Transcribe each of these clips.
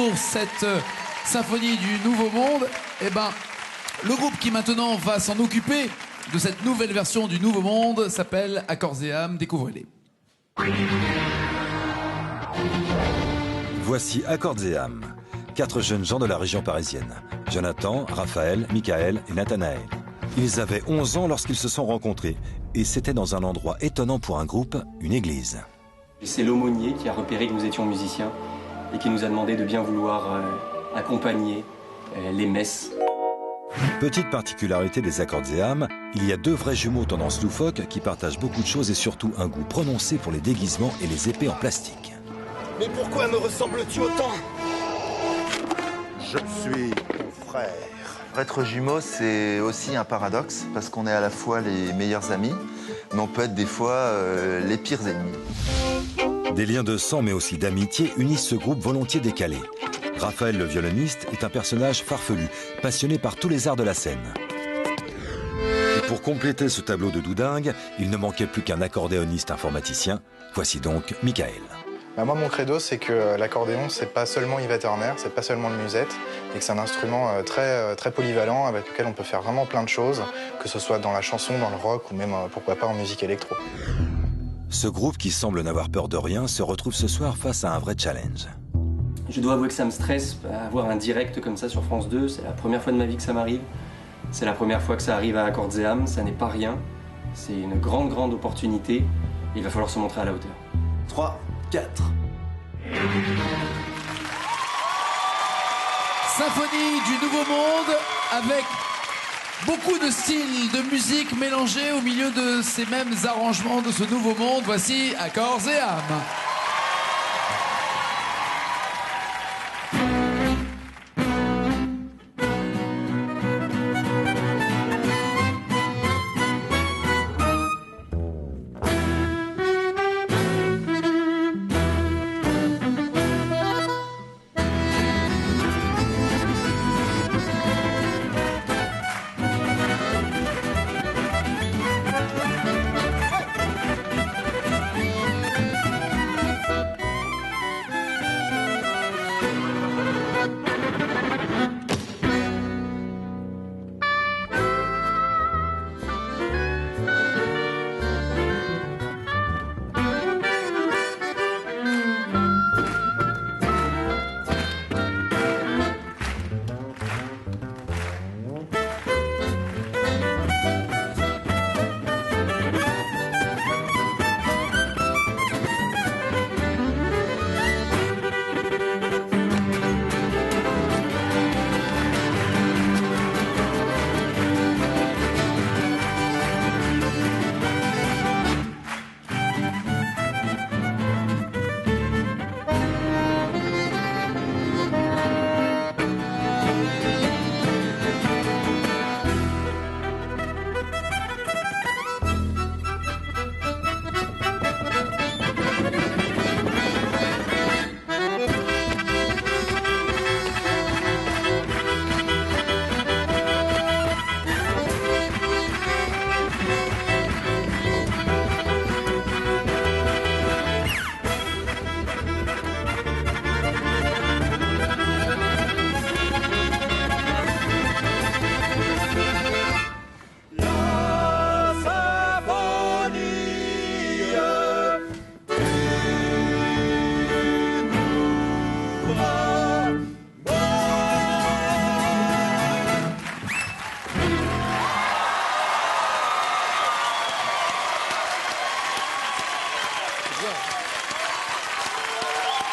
pour cette symphonie du Nouveau Monde. Eh ben, le groupe qui maintenant va s'en occuper de cette nouvelle version du Nouveau Monde s'appelle Accords et âme. Découvrez-les. Voici Accords et âme. 4 jeunes gens de la région parisienne. Jonathan, Raphaël, Michael et Nathanaël. Ils avaient 11 ans lorsqu'ils se sont rencontrés. Et c'était dans un endroit étonnant pour un groupe, une église. C'est l'aumônier qui a repéré que nous étions musiciens et qui nous a demandé de bien vouloir accompagner les messes. Petite particularité des Accords et âme, il y a 2 vrais jumeaux tendance loufoque qui partagent beaucoup de choses et surtout un goût prononcé pour les déguisements et les épées en plastique. Mais pourquoi me ressembles-tu autant? Je suis ton frère. Être jumeaux, c'est aussi un paradoxe, parce qu'on est à la fois les meilleurs amis, mais on peut être des fois les pires ennemis. Des liens de sang mais aussi d'amitié unissent ce groupe volontiers décalé. Raphaël le violoniste est un personnage farfelu, passionné par tous les arts de la scène. Et pour compléter ce tableau de doudingue, il ne manquait plus qu'un accordéoniste informaticien. Voici donc Michael. Moi, mon credo, c'est que l'accordéon, c'est pas seulement Yves Turner, c'est pas seulement le musette, et que c'est un instrument très polyvalent avec lequel on peut faire vraiment plein de choses, que ce soit dans la chanson, dans le rock ou même, pourquoi pas, en musique électro. Ce groupe, qui semble n'avoir peur de rien, se retrouve ce soir face à un vrai challenge. Je dois avouer que ça me stresse, avoir un direct comme ça sur France 2, c'est la première fois de ma vie que ça m'arrive. C'est la première fois que ça arrive à Accords et âme, ça n'est pas rien. C'est une grande opportunité, et il va falloir se montrer à la hauteur. 3, 4. Symphonie du Nouveau Monde avec beaucoup de styles de musique mélangés au milieu de ces mêmes arrangements de ce Nouveau Monde. Voici Accords et âme.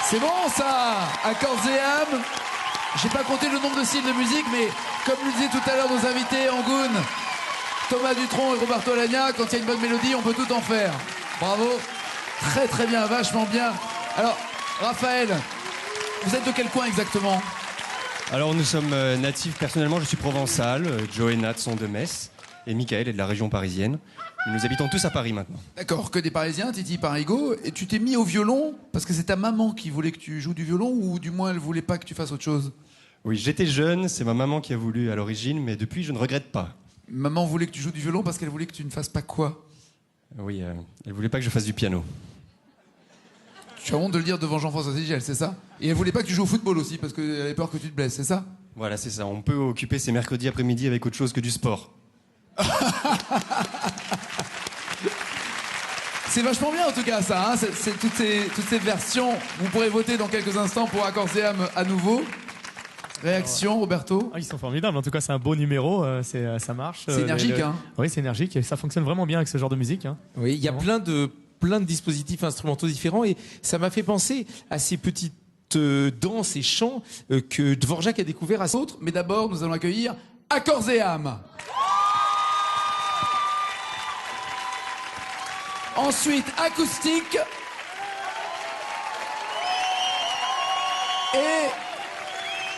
C'est bon ça, Accords et âme. J'ai pas compté le nombre de styles de musique, mais comme le disaient tout à l'heure nos invités, Angoun, Thomas Dutronc et Roberto Alagna, quand il y a une bonne mélodie, on peut tout en faire. Bravo, très bien, vachement bien. Alors, Raphaël, vous êtes de quel coin exactement? Alors nous sommes natifs, personnellement je suis provençal, Joe et Nat sont de Metz, et Michael est de la région parisienne. Nous habitons tous à Paris maintenant. D'accord, que des Parisiens, Titi Parigo. Et tu t'es mis au violon parce que c'est ta maman qui voulait que tu joues du violon, ou du moins elle voulait pas que tu fasses autre chose? Oui, j'étais jeune, c'est ma maman qui a voulu à l'origine, mais depuis je ne regrette pas. Maman voulait que tu joues du violon parce qu'elle voulait que tu ne fasses pas quoi? Oui, elle voulait pas que je fasse du piano. Tu as honte de le dire devant Jean-François Zigel, c'est ça? Et elle voulait pas que tu joues au football aussi, parce qu'elle avait peur que tu te blesses, c'est ça? Voilà, c'est ça. On peut occuper ses mercredis après-midi avec autre chose que du sport. C'est vachement bien en tout cas ça, hein. C'est toutes ces versions. Vous pourrez voter dans quelques instants pour Accords et âme à nouveau. Réaction, Roberto? Ils sont formidables, en tout cas c'est un beau numéro, ça marche. C'est énergique, hein? Oui, c'est énergique et ça fonctionne vraiment bien avec ce genre de musique. Hein. Oui, il y a plein de dispositifs instrumentaux différents et ça m'a fait penser à ces petites danses et chants que Dvorak a découvert à Autres, mais d'abord nous allons accueillir Accords et âme. Ensuite, acoustique. Et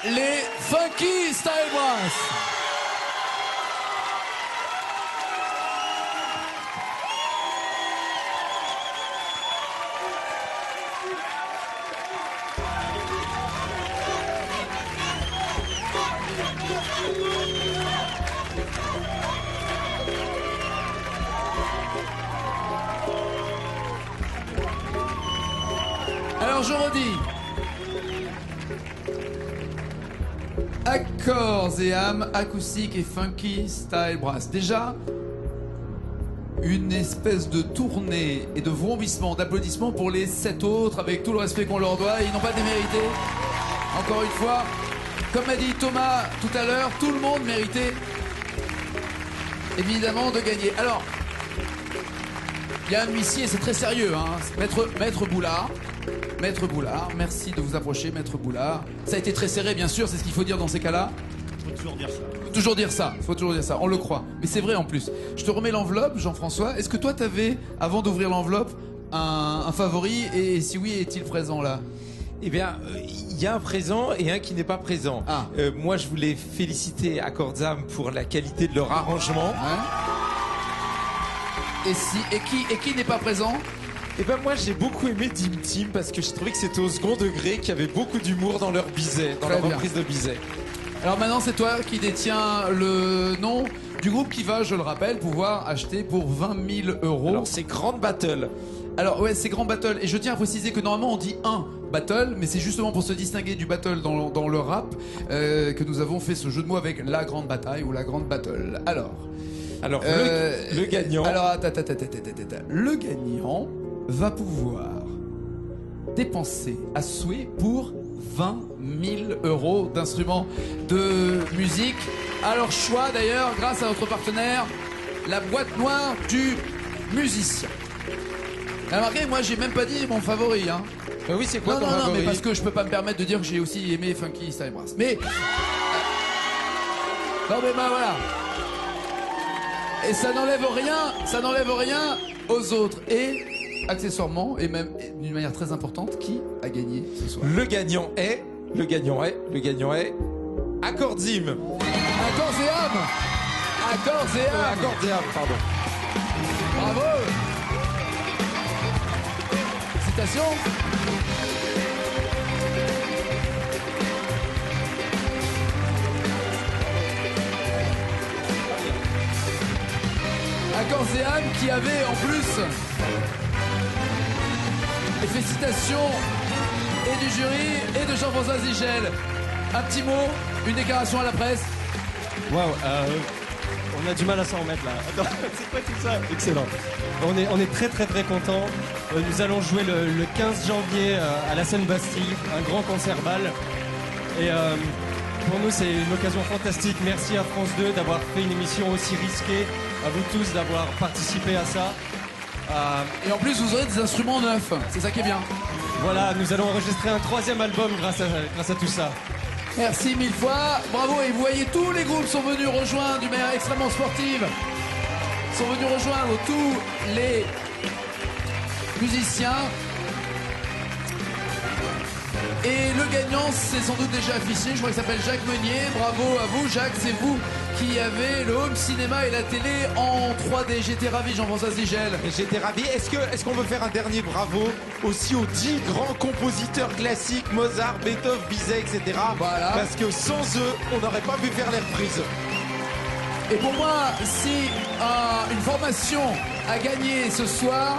les Funky Style Brass. Alors je redis. Accords et âme, acoustique et funky style brass. Déjà, une espèce de tournée et de vrombissement, d'applaudissements pour les 7 autres, avec tout le respect qu'on leur doit. Ils n'ont pas démérité. Encore une fois, comme a dit Thomas tout à l'heure, tout le monde méritait évidemment de gagner. Alors, il y a un huissier, c'est très sérieux, hein. Maître Boulard. Maître Boulard, merci de vous approcher, Maître Boulard. Ça a été très serré, bien sûr, c'est ce qu'il faut dire dans ces cas-là. Il faut toujours dire ça. Faut toujours dire ça, on le croit. Mais c'est vrai en plus. Je te remets l'enveloppe, Jean-François. Est-ce que toi, t'avais, avant d'ouvrir l'enveloppe, un favori? Et si oui, est-il présent là? Eh bien, il y a un présent et un qui n'est pas présent. Ah. Moi, je voulais féliciter Accords et âme pour la qualité de leur arrangement. Ouais. Et qui n'est pas présent? Eh ben moi j'ai beaucoup aimé Dim Team parce que je trouvais que c'était au second degré, qu'il y avait beaucoup d'humour dans leur Bizet, dans Très leur bien. reprise de Bizet. Alors maintenant c'est toi qui détiens le nom du groupe qui va, je le rappelle, pouvoir acheter pour 20 000 €. Alors c'est Grand Battle. Alors ouais, c'est Grand Battle. Et je tiens à préciser que normalement on dit un battle, mais c'est justement pour se distinguer du battle dans le rap que nous avons fait ce jeu de mots avec la grande bataille ou la grande battle. Alors le gagnant. Alors attends. Le gagnant va pouvoir dépenser à souhait pour 20 000 € d'instruments de musique. À leur choix d'ailleurs, grâce à notre partenaire, la boîte noire du musicien. Remarquez, moi j'ai même pas dit mon favori, hein. Oui, c'est quoi ton non, favori? mais parce que je peux pas me permettre de dire que j'ai aussi aimé Funky Style Brass. Mais non mais bah voilà. Et ça n'enlève rien aux autres. Et accessoirement, et même d'une manière très importante, qui a gagné ce soir? Le gagnant est Accordsim. Accords et âme. Accords et âme. Accords et âme, pardon. Bravo. Félicitations. Accords et âme qui avait en plus les félicitations et du jury et de Jean-François Zigel. Un petit mot, une déclaration à la presse. Waouh, on a du mal à s'en remettre là. Attends, c'est quoi tout ça? Excellent. On est très très très contents. Nous allons jouer le 15 janvier à la scène Bastille, un grand concert bal. Et pour nous c'est une occasion fantastique. Merci à France 2 d'avoir fait une émission aussi risquée. À vous tous d'avoir participé à ça. Et en plus vous aurez des instruments neufs, c'est ça qui est bien. Voilà, nous allons enregistrer un 3e album grâce à tout ça. Merci mille fois, bravo. Et vous voyez, tous les groupes sont venus rejoindre d'une manière extrêmement sportive. Sont venus rejoindre tous les musiciens. Et le gagnant, c'est sans doute déjà affiché, je crois qu'il s'appelle Jacques Meunier. Bravo à vous, Jacques, c'est vous qui avez le home cinéma et la télé en 3D. J'étais ravi, Jean-François Zigel. J'étais ravi. Est-ce qu'on veut faire un dernier bravo aussi aux 10 grands compositeurs classiques, Mozart, Beethoven, Bizet, etc. Voilà. Parce que sans eux, on n'aurait pas pu faire les reprises. Et pour moi, si une formation a gagné ce soir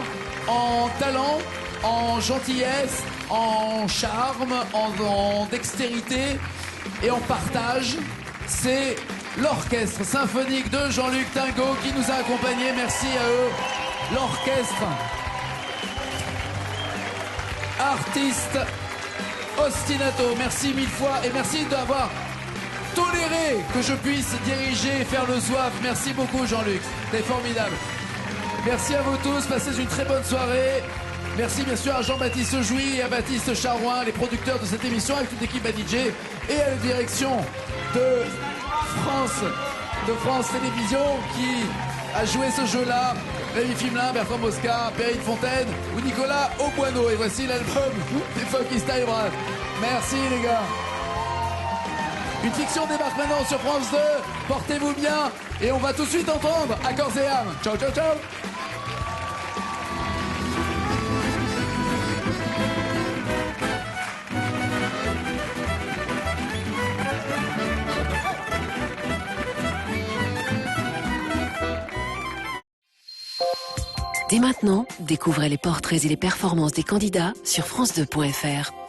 en talent, en gentillesse, en charme, en dextérité et en partage. C'est l'orchestre symphonique de Jean-Luc Tingot qui nous a accompagnés. Merci à eux. L'orchestre Artiste Ostinato. Merci mille fois et merci d'avoir toléré que je puisse diriger et faire le zouave. Merci beaucoup Jean-Luc, c'est formidable. Merci à vous tous, passez une très bonne soirée. Merci bien sûr à Jean-Baptiste Jouy et à Baptiste Charouin, les producteurs de cette émission, avec toute l'équipe à DJ et à la direction de France Télévisions qui a joué ce jeu-là. Rémi Fimelin, Bertrand Mosca, Perrine Fontaine ou Nicolas Auboineau. Et voici l'album des Funky Style Brass. Merci les gars. Une fiction débarque maintenant sur France 2. Portez-vous bien et on va tout de suite entendre Accords et âme. Ciao, ciao, ciao. Dès maintenant, découvrez les portraits et les performances des candidats sur France2.fr.